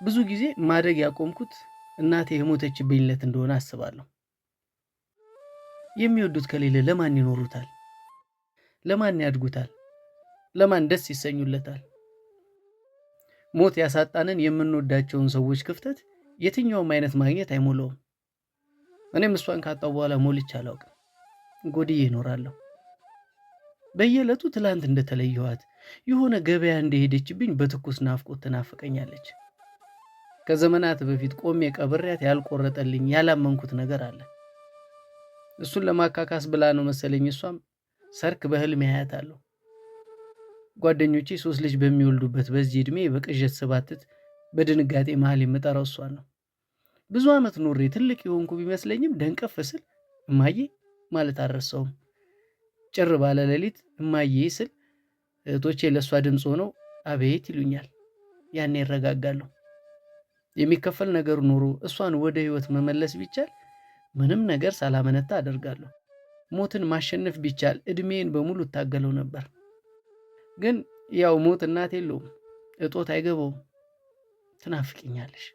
ብዙ ጊዜ ማደግ ያቆምኩት እናቴ የሞተችብኝ ዕለት እንደሆነ አስባለሁ። የሚወዱት ከሌለ ለማን ይኖሩታል? ለማን ያድጉታል? ለማን ደስ ይሰኙለታል? ሞት ያሳጣንን የምንወዳቸውን ሰዎች ክፍተት የትኛውም አይነት ማግኘት አይሞላውም። እኔም እሷን ካጣሁ በኋላ ሞልቼ አላውቅም። ጎድዬ እኖራለሁ። በየዕለቱ ትላንት እንደተለየኋት የሆነ ገበያ እንደሄደችብኝ በትኩስ ናፍቆት ትናፍቀኛለች። ከዘመናት በፊት ቆሜ ቀብሬያት ያልቆረጠልኝ ያላመንኩት ነገር አለ። እሱን ለማካካስ ብላ ነው መሰለኝ እሷም ሰርክ በህልሜ አያታለሁ። ጓደኞቼ 3 ልጅ በሚወልዱበት በዚህ ዕድሜ በቅዠት ስባትት በድንጋጤ መሃል የምጠራው እሷን ነው። ብዙ ዓመት ኖሬ ትልቅ የሆንኩ ቢመስለኝም ደንቀፍ ስል እማዬ ማለት አልረሳውም። ጭር ባለ ሌሊት እማዬ ስል እህቶቼ ለእሷ ድምፅ ሆነው አቤት ይሉኛል። ያኔ እረጋጋለሁ። የሚከፈል ነገር ኖሮ እሷን ወደ ህይወት መመለስ ቢቻል ምንም ነገር ሳላመነታ አደርጋለሁ። ሞትን ማሸነፍ ቢቻል እድሜን በሙሉ እታገለው ነበር። ግን ያው ሞት እናት የለውም፣ እጦት አይገባውም። ትናፍቅኛለሽ።